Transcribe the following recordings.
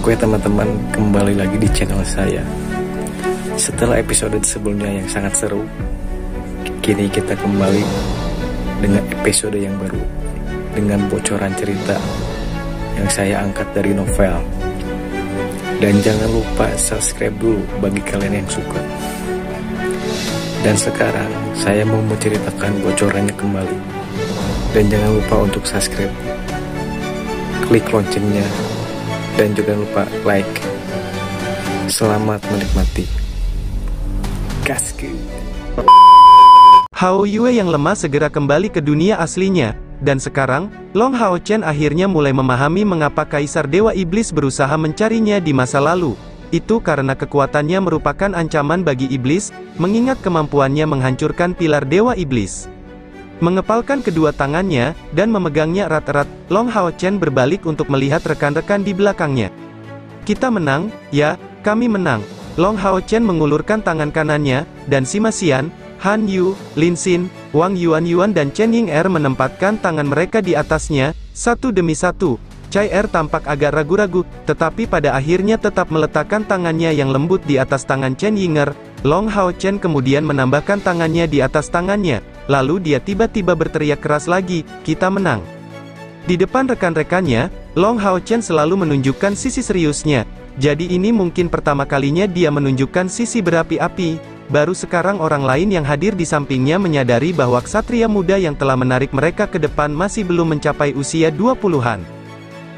Oke teman-teman, kembali lagi di channel saya. Setelah episode sebelumnya yang sangat seru, kini kita kembali dengan episode yang baru, dengan bocoran cerita yang saya angkat dari novel. Dan jangan lupa subscribe dulu bagi kalian yang suka. Dan sekarang saya mau menceritakan bocorannya kembali. Dan jangan lupa untuk subscribe, klik loncengnya, dan juga lupa like. Selamat menikmati. Gaskeun. Hao Yue yang lemah segera kembali ke dunia aslinya, dan sekarang, Long Hao Chen akhirnya mulai memahami mengapa Kaisar Dewa Iblis berusaha mencarinya di masa lalu. Itu karena kekuatannya merupakan ancaman bagi iblis, mengingat kemampuannya menghancurkan pilar Dewa Iblis. Mengepalkan kedua tangannya, dan memegangnya erat-erat, Long Hao Chen berbalik untuk melihat rekan-rekan di belakangnya. Kita menang, ya, kami menang. Long Hao Chen mengulurkan tangan kanannya, dan Sima Xian, Han Yu, Lin Xin, Wang Yuan dan Chen Ying'er menempatkan tangan mereka di atasnya, satu demi satu. Cai Er tampak agak ragu-ragu, tetapi pada akhirnya tetap meletakkan tangannya yang lembut di atas tangan Chen Ying'er. Long Hao Chen kemudian menambahkan tangannya di atas tangannya. Lalu dia tiba-tiba berteriak keras lagi, "Kita menang." Di depan rekan-rekannya, Long Hao Chen selalu menunjukkan sisi seriusnya. Jadi ini mungkin pertama kalinya dia menunjukkan sisi berapi-api. Baru sekarang orang lain yang hadir di sampingnya menyadari bahwa ksatria muda yang telah menarik mereka ke depan masih belum mencapai usia 20-an.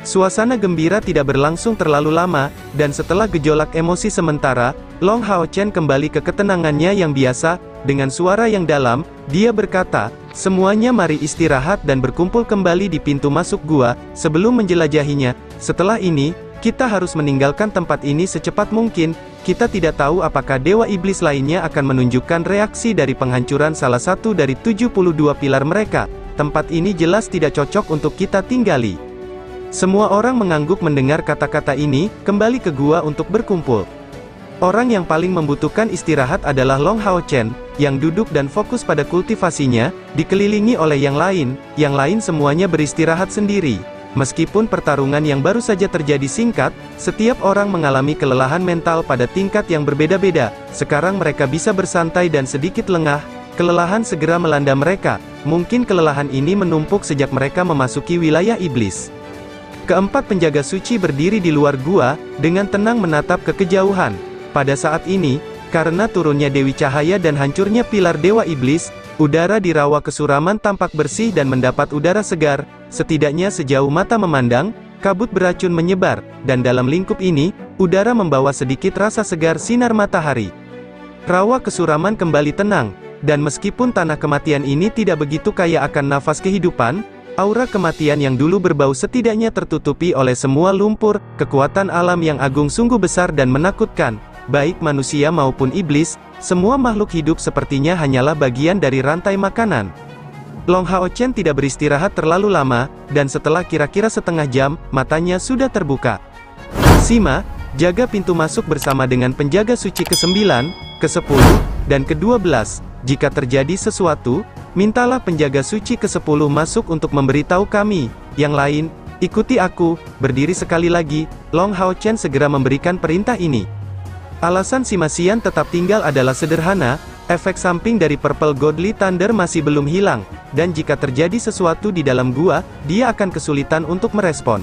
Suasana gembira tidak berlangsung terlalu lama, dan setelah gejolak emosi sementara, Long Hao Chen kembali ke ketenangannya yang biasa. Dengan suara yang dalam, dia berkata, "Semuanya mari istirahat dan berkumpul kembali di pintu masuk gua, sebelum menjelajahinya. Setelah ini, kita harus meninggalkan tempat ini secepat mungkin. Kita tidak tahu apakah Dewa Iblis lainnya akan menunjukkan reaksi dari penghancuran salah satu dari 72 pilar mereka. Tempat ini jelas tidak cocok untuk kita tinggali." Semua orang mengangguk mendengar kata-kata ini, kembali ke gua untuk berkumpul. Orang yang paling membutuhkan istirahat adalah Long Hao Chen, yang duduk dan fokus pada kultivasinya, dikelilingi oleh yang lain semuanya beristirahat sendiri. Meskipun pertarungan yang baru saja terjadi singkat, setiap orang mengalami kelelahan mental pada tingkat yang berbeda-beda. Sekarang mereka bisa bersantai dan sedikit lengah. Kelelahan segera melanda mereka. Mungkin kelelahan ini menumpuk sejak mereka memasuki wilayah iblis. Keempat penjaga suci berdiri di luar gua, dengan tenang menatap ke kejauhan. Pada saat ini, karena turunnya Dewi Cahaya dan hancurnya pilar Dewa Iblis, udara di rawa kesuraman tampak bersih dan mendapat udara segar. Setidaknya sejauh mata memandang, kabut beracun menyebar, dan dalam lingkup ini, udara membawa sedikit rasa segar sinar matahari. Rawa kesuraman kembali tenang, dan meskipun tanah kematian ini tidak begitu kaya akan nafas kehidupan, aura kematian yang dulu berbau setidaknya tertutupi oleh semua lumpur. Kekuatan alam yang agung sungguh besar dan menakutkan. Baik manusia maupun iblis, semua makhluk hidup sepertinya hanyalah bagian dari rantai makanan. Long Hao Chen tidak beristirahat terlalu lama, dan setelah kira-kira setengah jam, matanya sudah terbuka. Sima, jaga pintu masuk bersama dengan penjaga suci ke-9, ke-10, dan ke-12. Jika terjadi sesuatu, mintalah penjaga suci ke-10 masuk untuk memberitahu kami. Yang lain, ikuti aku. Berdiri sekali lagi, Long Hao Chen segera memberikan perintah ini. Alasan Sima Xian tetap tinggal adalah sederhana, efek samping dari Purple Godly Thunder masih belum hilang, dan jika terjadi sesuatu di dalam gua, dia akan kesulitan untuk merespon.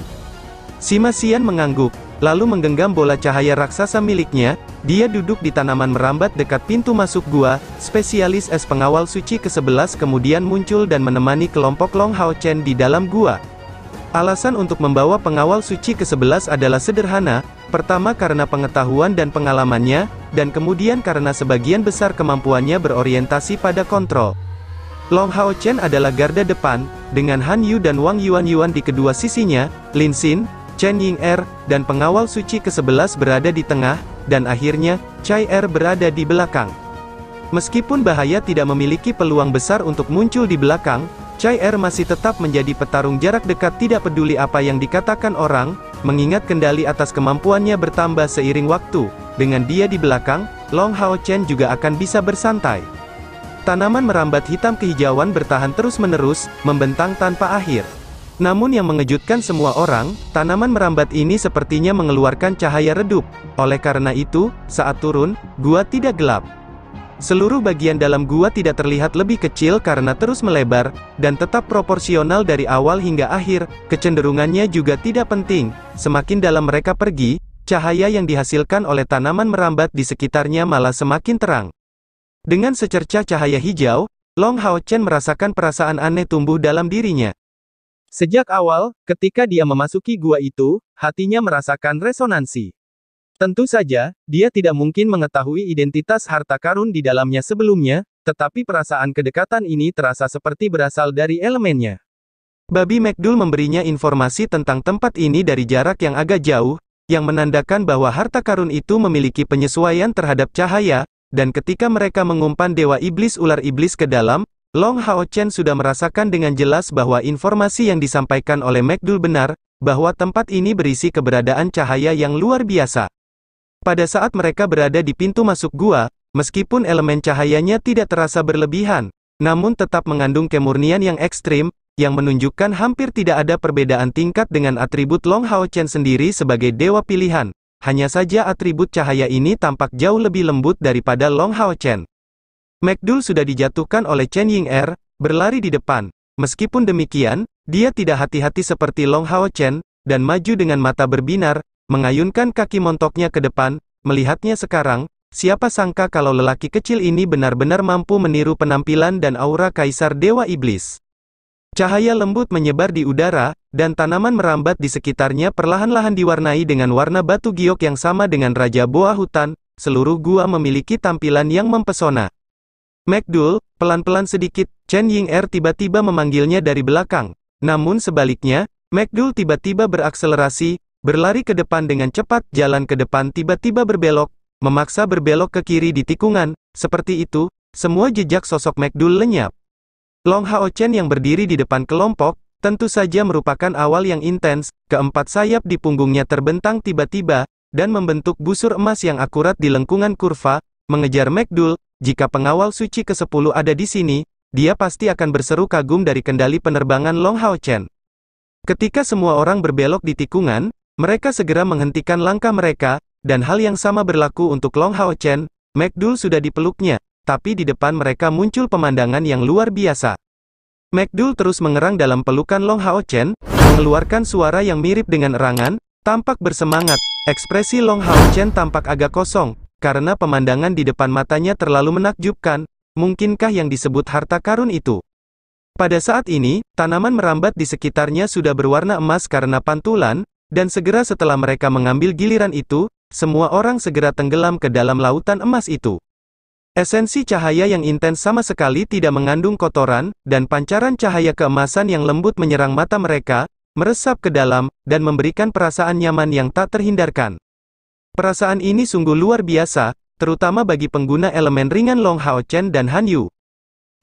Sima Xian mengangguk, lalu menggenggam bola cahaya raksasa miliknya. Dia duduk di tanaman merambat dekat pintu masuk gua. Spesialis es pengawal suci ke-11 kemudian muncul dan menemani kelompok Long Hao Chen di dalam gua. Alasan untuk membawa pengawal suci ke-11 adalah sederhana. Pertama karena pengetahuan dan pengalamannya, dan kemudian karena sebagian besar kemampuannya berorientasi pada kontrol. Long Hao Chen adalah garda depan, dengan Han Yu dan Wang Yuan di kedua sisinya, Lin Xin, Chen Ying'er, dan pengawal suci ke-11 berada di tengah, dan akhirnya, Cai Er berada di belakang. Meskipun bahaya tidak memiliki peluang besar untuk muncul di belakang, Cai Er masih tetap menjadi petarung jarak dekat tidak peduli apa yang dikatakan orang, mengingat kendali atas kemampuannya bertambah seiring waktu. Dengan dia di belakang, Long Hao Chen juga akan bisa bersantai. Tanaman merambat hitam kehijauan bertahan terus-menerus, membentang tanpa akhir. Namun yang mengejutkan semua orang, tanaman merambat ini sepertinya mengeluarkan cahaya redup. Oleh karena itu, saat turun, gua tidak gelap. Seluruh bagian dalam gua tidak terlihat lebih kecil karena terus melebar, dan tetap proporsional dari awal hingga akhir. Kecenderungannya juga tidak penting. Semakin dalam mereka pergi, cahaya yang dihasilkan oleh tanaman merambat di sekitarnya malah semakin terang. Dengan secercah cahaya hijau, Long Hao Chen merasakan perasaan aneh tumbuh dalam dirinya. Sejak awal, ketika dia memasuki gua itu, hatinya merasakan resonansi. Tentu saja, dia tidak mungkin mengetahui identitas harta karun di dalamnya sebelumnya, tetapi perasaan kedekatan ini terasa seperti berasal dari elemennya. Babi McDool memberinya informasi tentang tempat ini dari jarak yang agak jauh, yang menandakan bahwa harta karun itu memiliki penyesuaian terhadap cahaya, dan ketika mereka mengumpan Dewa Iblis Ular Iblis ke dalam, Long Hao Chen sudah merasakan dengan jelas bahwa informasi yang disampaikan oleh McDool benar, bahwa tempat ini berisi keberadaan cahaya yang luar biasa. Pada saat mereka berada di pintu masuk gua, meskipun elemen cahayanya tidak terasa berlebihan, namun tetap mengandung kemurnian yang ekstrim, yang menunjukkan hampir tidak ada perbedaan tingkat dengan atribut Long Hao Chen sendiri sebagai dewa pilihan. Hanya saja atribut cahaya ini tampak jauh lebih lembut daripada Long Hao Chen. McDool sudah dijatuhkan oleh Chen Ying'er, berlari di depan. Meskipun demikian, dia tidak hati-hati seperti Long Hao Chen, dan maju dengan mata berbinar, mengayunkan kaki montoknya ke depan. Melihatnya sekarang, siapa sangka kalau lelaki kecil ini benar-benar mampu meniru penampilan dan aura Kaisar Dewa Iblis. Cahaya lembut menyebar di udara, dan tanaman merambat di sekitarnya perlahan-lahan diwarnai dengan warna batu giok yang sama dengan Raja Boa Hutan. Seluruh gua memiliki tampilan yang mempesona. McDool, pelan-pelan sedikit, Chen Ying'er tiba-tiba memanggilnya dari belakang. Namun sebaliknya, McDool tiba-tiba berakselerasi, berlari ke depan dengan cepat, jalan ke depan tiba-tiba berbelok, memaksa berbelok ke kiri di tikungan. Seperti itu, semua jejak sosok McDool lenyap. Long Hao Chen yang berdiri di depan kelompok, tentu saja merupakan awal yang intens. Keempat sayap di punggungnya terbentang tiba-tiba, dan membentuk busur emas yang akurat di lengkungan kurva, mengejar McDool. Jika pengawal suci ke-10 ada di sini, dia pasti akan berseru kagum dari kendali penerbangan Long Hao Chen. Ketika semua orang berbelok di tikungan, mereka segera menghentikan langkah mereka, dan hal yang sama berlaku untuk Long Hao Chen. McDool sudah dipeluknya, tapi di depan mereka muncul pemandangan yang luar biasa. McDool terus mengerang dalam pelukan Long Hao Chen, mengeluarkan suara yang mirip dengan erangan, tampak bersemangat. Ekspresi Long Hao Chen tampak agak kosong, karena pemandangan di depan matanya terlalu menakjubkan. Mungkinkah yang disebut harta karun itu? Pada saat ini, tanaman merambat di sekitarnya sudah berwarna emas karena pantulan, dan segera setelah mereka mengambil giliran itu, semua orang segera tenggelam ke dalam lautan emas itu. Esensi cahaya yang intens sama sekali tidak mengandung kotoran, dan pancaran cahaya keemasan yang lembut menyerang mata mereka, meresap ke dalam, dan memberikan perasaan nyaman yang tak terhindarkan. Perasaan ini sungguh luar biasa, terutama bagi pengguna elemen ringan Long Hao Chen dan Han Yu.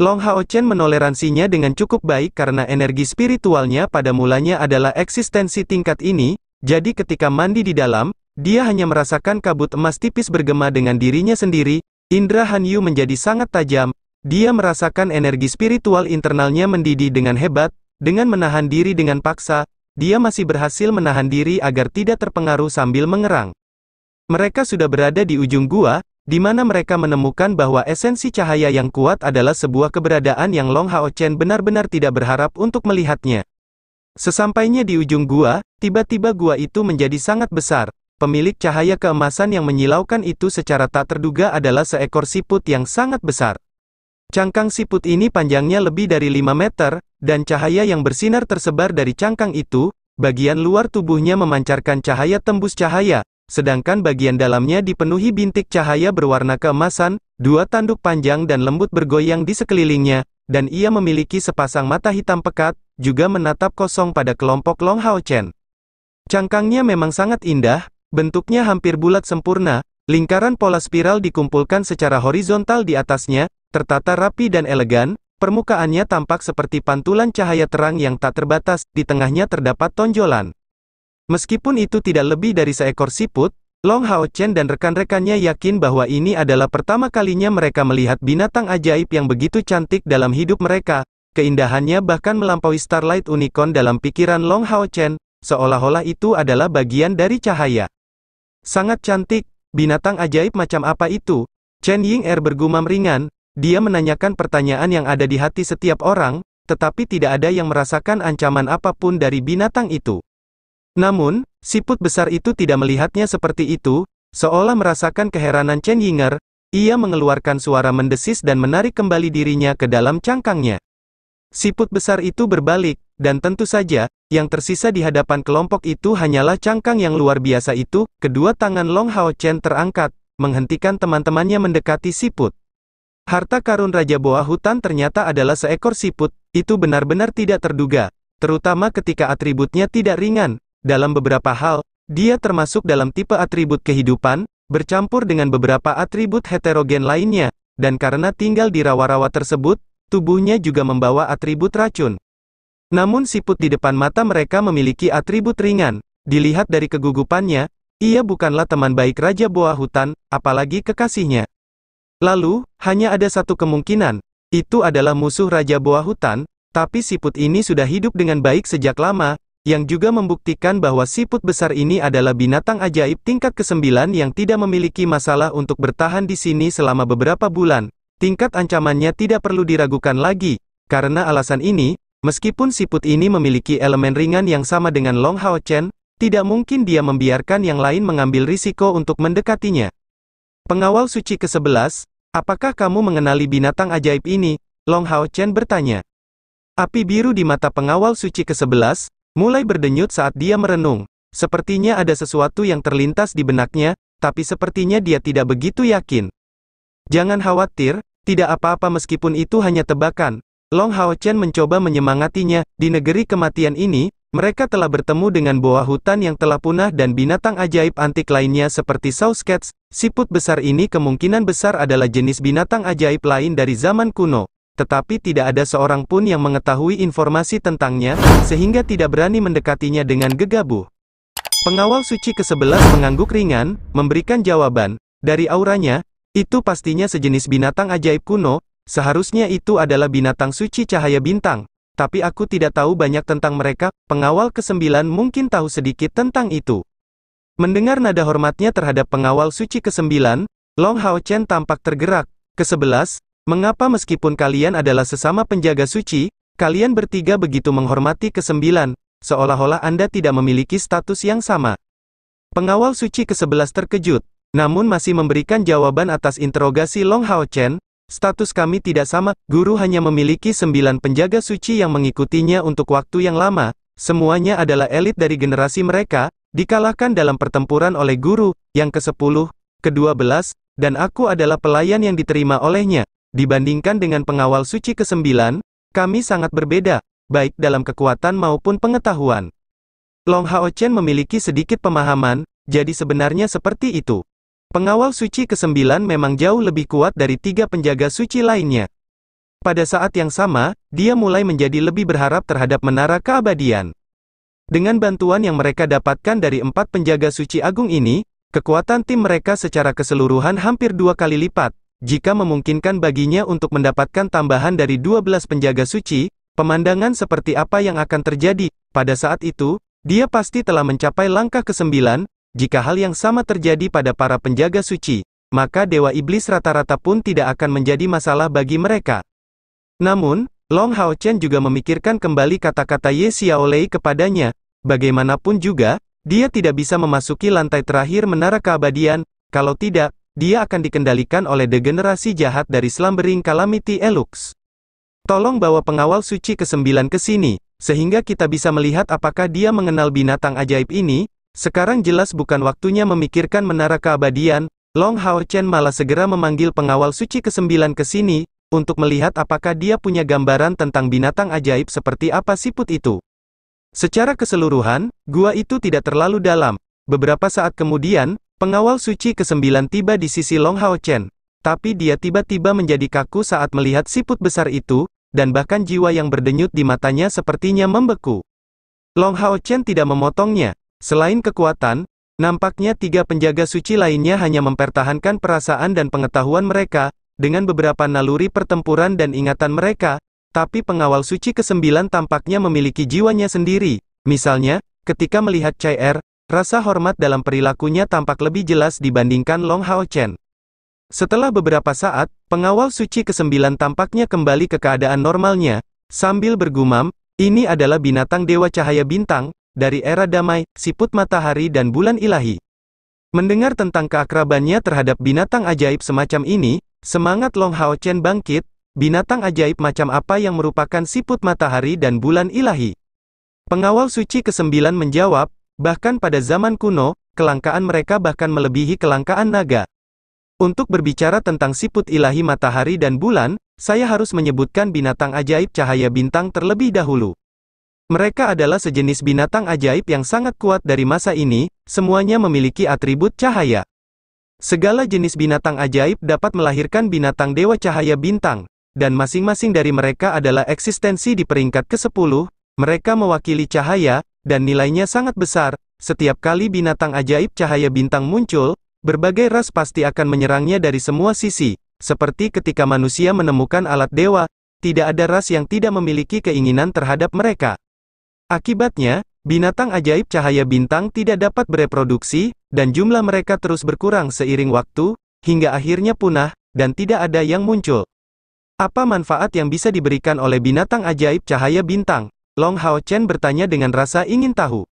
Long Hao Chen menoleransinya dengan cukup baik karena energi spiritualnya pada mulanya adalah eksistensi tingkat ini, jadi ketika mandi di dalam, dia hanya merasakan kabut emas tipis bergema dengan dirinya sendiri. Indra Han Yu menjadi sangat tajam, dia merasakan energi spiritual internalnya mendidih dengan hebat, dengan menahan diri dengan paksa, dia masih berhasil menahan diri agar tidak terpengaruh sambil mengerang. Mereka sudah berada di ujung gua, di mana mereka menemukan bahwa esensi cahaya yang kuat adalah sebuah keberadaan yang Long Hao Chen benar-benar tidak berharap untuk melihatnya. Sesampainya di ujung gua, tiba-tiba gua itu menjadi sangat besar. Pemilik cahaya keemasan yang menyilaukan itu secara tak terduga adalah seekor siput yang sangat besar. Cangkang siput ini panjangnya lebih dari 5 meter, dan cahaya yang bersinar tersebar dari cangkang itu, bagian luar tubuhnya memancarkan cahaya tembus cahaya, sedangkan bagian dalamnya dipenuhi bintik cahaya berwarna keemasan. Dua tanduk panjang dan lembut bergoyang di sekelilingnya, dan ia memiliki sepasang mata hitam pekat, juga menatap kosong pada kelompok Long Hao Chen. Cangkangnya memang sangat indah, bentuknya hampir bulat sempurna, lingkaran pola spiral dikumpulkan secara horizontal di atasnya, tertata rapi dan elegan, permukaannya tampak seperti pantulan cahaya terang yang tak terbatas, di tengahnya terdapat tonjolan. Meskipun itu tidak lebih dari seekor siput, Long Hao Chen dan rekan-rekannya yakin bahwa ini adalah pertama kalinya mereka melihat binatang ajaib yang begitu cantik dalam hidup mereka. keindahannya bahkan melampaui Starlight Unicorn dalam pikiran Long Hao Chen, seolah-olah itu adalah bagian dari cahaya. Sangat cantik, binatang ajaib macam apa itu? Chen Ying-er bergumam ringan, dia menanyakan pertanyaan yang ada di hati setiap orang, tetapi tidak ada yang merasakan ancaman apapun dari binatang itu. Namun, siput besar itu tidak melihatnya seperti itu, seolah merasakan keheranan Chen Ying-er, ia mengeluarkan suara mendesis dan menarik kembali dirinya ke dalam cangkangnya. Siput besar itu berbalik, dan tentu saja, yang tersisa di hadapan kelompok itu hanyalah cangkang yang luar biasa itu. Kedua tangan Long Hao Chen terangkat, menghentikan teman-temannya mendekati siput. Harta karun Raja Boa Hutan ternyata adalah seekor siput, itu benar-benar tidak terduga, terutama ketika atributnya tidak ringan. Dalam beberapa hal, dia termasuk dalam tipe atribut kehidupan, bercampur dengan beberapa atribut heterogen lainnya, dan karena tinggal di rawa-rawa tersebut, tubuhnya juga membawa atribut racun. Namun siput di depan mata mereka memiliki atribut ringan. Dilihat dari kegugupannya, ia bukanlah teman baik Raja Boa Hutan, apalagi kekasihnya. Lalu, hanya ada satu kemungkinan, itu adalah musuh Raja Boa Hutan, tapi siput ini sudah hidup dengan baik sejak lama, yang juga membuktikan bahwa siput besar ini adalah binatang ajaib tingkat ke-9 yang tidak memiliki masalah untuk bertahan di sini selama beberapa bulan. Tingkat ancamannya tidak perlu diragukan lagi. Karena alasan ini, meskipun siput ini memiliki elemen ringan yang sama dengan Long Hao Chen, tidak mungkin dia membiarkan yang lain mengambil risiko untuk mendekatinya. Pengawal suci ke-11, apakah kamu mengenali binatang ajaib ini? Long Hao Chen bertanya. Api biru di mata pengawal suci ke-11, mulai berdenyut saat dia merenung. Sepertinya ada sesuatu yang terlintas di benaknya, tapi sepertinya dia tidak begitu yakin. Jangan khawatir, tidak apa-apa meskipun itu hanya tebakan. Long Hao Chen mencoba menyemangatinya. Di negeri kematian ini, mereka telah bertemu dengan boa hutan yang telah punah dan binatang ajaib antik lainnya seperti Sauscats. Siput besar ini kemungkinan besar adalah jenis binatang ajaib lain dari zaman kuno. Tetapi tidak ada seorang pun yang mengetahui informasi tentangnya, sehingga tidak berani mendekatinya dengan gegabah. Pengawal suci ke-11 mengangguk ringan, memberikan jawaban. Dari auranya, itu pastinya sejenis binatang ajaib kuno, seharusnya itu adalah binatang suci cahaya bintang. Tapi aku tidak tahu banyak tentang mereka. Pengawal ke-9 mungkin tahu sedikit tentang itu. Mendengar nada hormatnya terhadap pengawal suci ke-9, Long Hao Chen tampak tergerak. Ke-11, mengapa meskipun kalian adalah sesama penjaga suci, kalian bertiga begitu menghormati ke-9, seolah-olah Anda tidak memiliki status yang sama. Pengawal suci ke-11 terkejut, namun masih memberikan jawaban atas interogasi Long Hao Chen. Status kami tidak sama, guru hanya memiliki 9 penjaga suci yang mengikutinya untuk waktu yang lama, semuanya adalah elit dari generasi mereka, dikalahkan dalam pertempuran oleh guru, yang ke-10, ke-12, dan aku adalah pelayan yang diterima olehnya. Dibandingkan dengan pengawal suci ke-9, kami sangat berbeda, baik dalam kekuatan maupun pengetahuan. Long Hao Chen memiliki sedikit pemahaman, jadi sebenarnya seperti itu. Pengawal suci ke-9 memang jauh lebih kuat dari 3 penjaga suci lainnya. Pada saat yang sama, dia mulai menjadi lebih berharap terhadap menara keabadian. Dengan bantuan yang mereka dapatkan dari 4 penjaga suci agung ini, kekuatan tim mereka secara keseluruhan hampir 2 kali lipat. Jika memungkinkan baginya untuk mendapatkan tambahan dari 12 penjaga suci, pemandangan seperti apa yang akan terjadi. Pada saat itu, dia pasti telah mencapai langkah ke-9. Jika hal yang sama terjadi pada para penjaga suci, maka Dewa Iblis rata-rata pun tidak akan menjadi masalah bagi mereka. Namun, Long Hao Chen juga memikirkan kembali kata-kata Ye Xiaolei kepadanya. Bagaimanapun juga, dia tidak bisa memasuki lantai terakhir menara keabadian. Kalau tidak, dia akan dikendalikan oleh degenerasi jahat dari Slumbering Calamity Elux. Tolong bawa pengawal suci ke-9 ke sini, sehingga kita bisa melihat apakah dia mengenal binatang ajaib ini. Sekarang jelas bukan waktunya memikirkan menara keabadian. Long Hao Chen malah segera memanggil pengawal suci ke-9 ke sini, untuk melihat apakah dia punya gambaran tentang binatang ajaib seperti apa siput itu. Secara keseluruhan, gua itu tidak terlalu dalam. Beberapa saat kemudian, pengawal suci ke-9 tiba di sisi Long Hao Chen. Tapi dia tiba-tiba menjadi kaku saat melihat siput besar itu, dan bahkan jiwa yang berdenyut di matanya sepertinya membeku. Long Hao Chen tidak memotongnya. Selain kekuatan, nampaknya 3 penjaga suci lainnya hanya mempertahankan perasaan dan pengetahuan mereka, dengan beberapa naluri pertempuran dan ingatan mereka. Tapi pengawal suci ke-9 tampaknya memiliki jiwanya sendiri. Misalnya, ketika melihat Chai rasa hormat dalam perilakunya tampak lebih jelas dibandingkan Long Hao Chen. Setelah beberapa saat, pengawal suci ke-9 tampaknya kembali ke keadaan normalnya, sambil bergumam, ini adalah binatang dewa cahaya bintang, dari era damai, siput matahari dan bulan ilahi. Mendengar tentang keakrabannya terhadap binatang ajaib semacam ini, semangat Long Hao Chen bangkit. Binatang ajaib macam apa yang merupakan siput matahari dan bulan ilahi? Pengawal suci ke-9 menjawab, bahkan pada zaman kuno, kelangkaan mereka bahkan melebihi kelangkaan naga. Untuk berbicara tentang siput ilahi matahari dan bulan, saya harus menyebutkan binatang ajaib cahaya bintang terlebih dahulu. Mereka adalah sejenis binatang ajaib yang sangat kuat dari masa ini, semuanya memiliki atribut cahaya. Segala jenis binatang ajaib dapat melahirkan binatang dewa cahaya bintang. Dan masing-masing dari mereka adalah eksistensi di peringkat ke-10, mereka mewakili cahaya, dan nilainya sangat besar. Setiap kali binatang ajaib cahaya bintang muncul, berbagai ras pasti akan menyerangnya dari semua sisi. Seperti ketika manusia menemukan alat dewa, tidak ada ras yang tidak memiliki keinginan terhadap mereka. Akibatnya, binatang ajaib cahaya bintang tidak dapat bereproduksi, dan jumlah mereka terus berkurang seiring waktu, hingga akhirnya punah, dan tidak ada yang muncul. Apa manfaat yang bisa diberikan oleh binatang ajaib cahaya bintang? Long Hao Chen bertanya dengan rasa ingin tahu.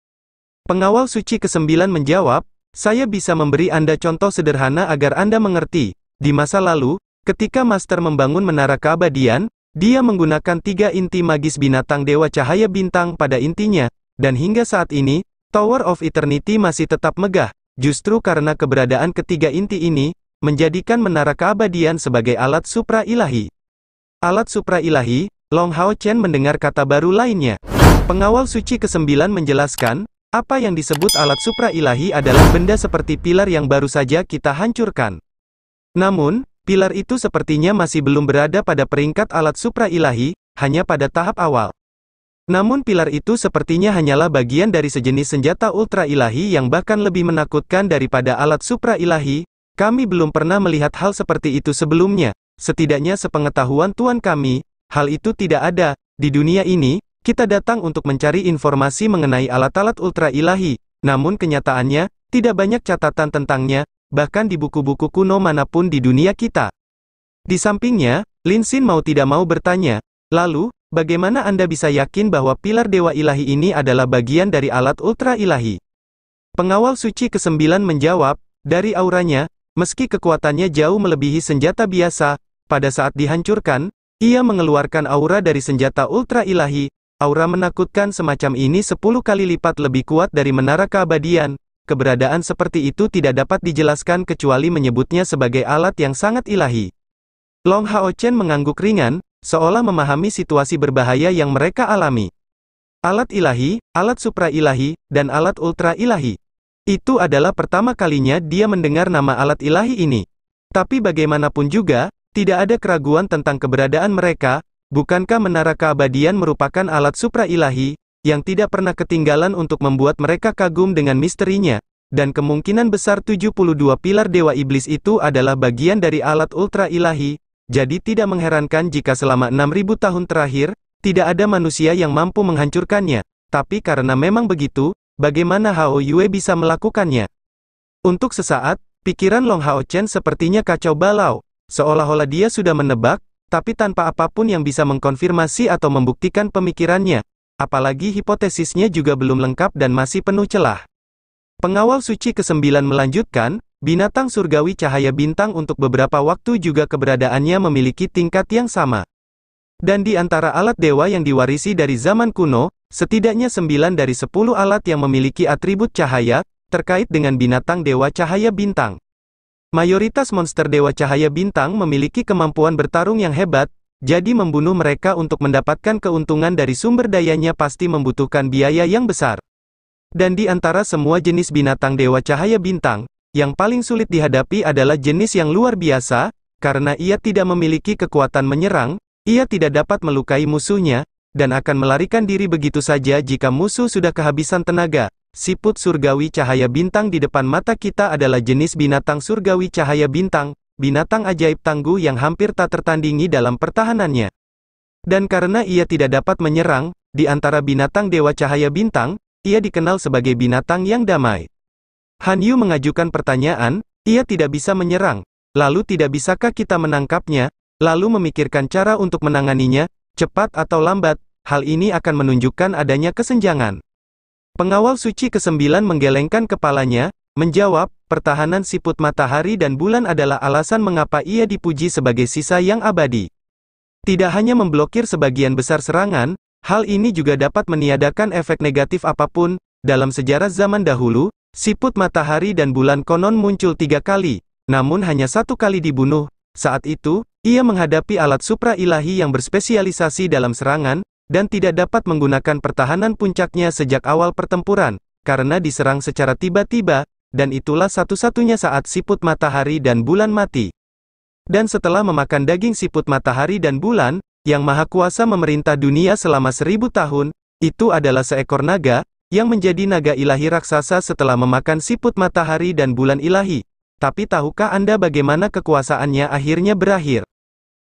Pengawal suci ke-9 menjawab, saya bisa memberi Anda contoh sederhana agar Anda mengerti. Di masa lalu, ketika Master membangun menara keabadian, dia menggunakan 3 inti magis binatang dewa cahaya bintang pada intinya, dan hingga saat ini, Tower of Eternity masih tetap megah, justru karena keberadaan ketiga inti ini, menjadikan menara keabadian sebagai alat supra ilahi. Alat supra ilahi, Long Hao Chen mendengar kata baru lainnya. Pengawal suci ke-9 menjelaskan, apa yang disebut alat supra ilahi adalah benda seperti pilar yang baru saja kita hancurkan. Namun, pilar itu sepertinya masih belum berada pada peringkat alat supra ilahi, hanya pada tahap awal. Namun pilar itu sepertinya hanyalah bagian dari sejenis senjata ultra ilahi yang bahkan lebih menakutkan daripada alat supra ilahi. Kami belum pernah melihat hal seperti itu sebelumnya. Setidaknya sepengetahuan Tuan kami, hal itu tidak ada. Di dunia ini, kita datang untuk mencari informasi mengenai alat-alat ultra ilahi, namun kenyataannya, tidak banyak catatan tentangnya, bahkan di buku-buku kuno manapun di dunia kita. Di sampingnya, Lin Xin mau tidak mau bertanya, lalu, bagaimana Anda bisa yakin bahwa pilar dewa ilahi ini adalah bagian dari alat ultra ilahi? Pengawal suci ke-9 menjawab, dari auranya, meski kekuatannya jauh melebihi senjata biasa, pada saat dihancurkan, ia mengeluarkan aura dari senjata ultra ilahi. Aura menakutkan semacam ini 10 kali lipat lebih kuat dari menara keabadian. Keberadaan seperti itu tidak dapat dijelaskan kecuali menyebutnya sebagai alat yang sangat ilahi. Long Hao Chen mengangguk ringan, seolah memahami situasi berbahaya yang mereka alami. Alat ilahi, alat supra ilahi, dan alat ultra ilahi. Itu adalah pertama kalinya dia mendengar nama alat ilahi ini. Tapi bagaimanapun juga, tidak ada keraguan tentang keberadaan mereka. Bukankah menara keabadian merupakan alat supra ilahi, yang tidak pernah ketinggalan untuk membuat mereka kagum dengan misterinya, dan kemungkinan besar 72 pilar dewa iblis itu adalah bagian dari alat ultra ilahi, jadi tidak mengherankan jika selama 6000 tahun terakhir, tidak ada manusia yang mampu menghancurkannya. Tapi karena memang begitu, bagaimana Hao Yue bisa melakukannya? Untuk sesaat, pikiran Long Hao Chen sepertinya kacau balau, seolah-olah dia sudah menebak, tapi tanpa apapun yang bisa mengkonfirmasi atau membuktikan pemikirannya. Apalagi hipotesisnya juga belum lengkap dan masih penuh celah. Pengawal suci ke-9 melanjutkan, binatang surgawi cahaya bintang untuk beberapa waktu juga keberadaannya memiliki tingkat yang sama. Dan di antara alat dewa yang diwarisi dari zaman kuno, setidaknya 9 dari 10 alat yang memiliki atribut cahaya, terkait dengan binatang dewa cahaya bintang. Mayoritas monster dewa cahaya bintang memiliki kemampuan bertarung yang hebat, jadi membunuh mereka untuk mendapatkan keuntungan dari sumber dayanya pasti membutuhkan biaya yang besar. Dan di antara semua jenis binatang dewa cahaya bintang, yang paling sulit dihadapi adalah jenis yang luar biasa, karena ia tidak memiliki kekuatan menyerang, ia tidak dapat melukai musuhnya, dan akan melarikan diri begitu saja jika musuh sudah kehabisan tenaga. Siput surgawi cahaya bintang di depan mata kita adalah jenis binatang surgawi cahaya bintang, binatang ajaib tangguh yang hampir tak tertandingi dalam pertahanannya. Dan karena ia tidak dapat menyerang, di antara binatang Dewa Cahaya Bintang, ia dikenal sebagai binatang yang damai. Han Yu mengajukan pertanyaan, ia tidak bisa menyerang, lalu tidak bisakah kita menangkapnya, lalu memikirkan cara untuk menanganinya, cepat atau lambat, hal ini akan menunjukkan adanya kesenjangan. Pengawal suci ke-9 menggelengkan kepalanya, menjawab, pertahanan siput matahari dan bulan adalah alasan mengapa ia dipuji sebagai sisa yang abadi. Tidak hanya memblokir sebagian besar serangan, hal ini juga dapat meniadakan efek negatif apapun. Dalam sejarah zaman dahulu, siput matahari dan bulan konon muncul 3 kali, namun hanya 1 kali dibunuh. Saat itu, ia menghadapi alat supra ilahi yang berspesialisasi dalam serangan, dan tidak dapat menggunakan pertahanan puncaknya sejak awal pertempuran, karena diserang secara tiba-tiba, dan itulah satu-satunya saat siput matahari dan bulan mati. Dan setelah memakan daging siput matahari dan bulan, yang maha kuasa memerintah dunia selama 1000 tahun, itu adalah seekor naga, yang menjadi naga ilahi raksasa setelah memakan siput matahari dan bulan ilahi. Tapi tahukah Anda bagaimana kekuasaannya akhirnya berakhir?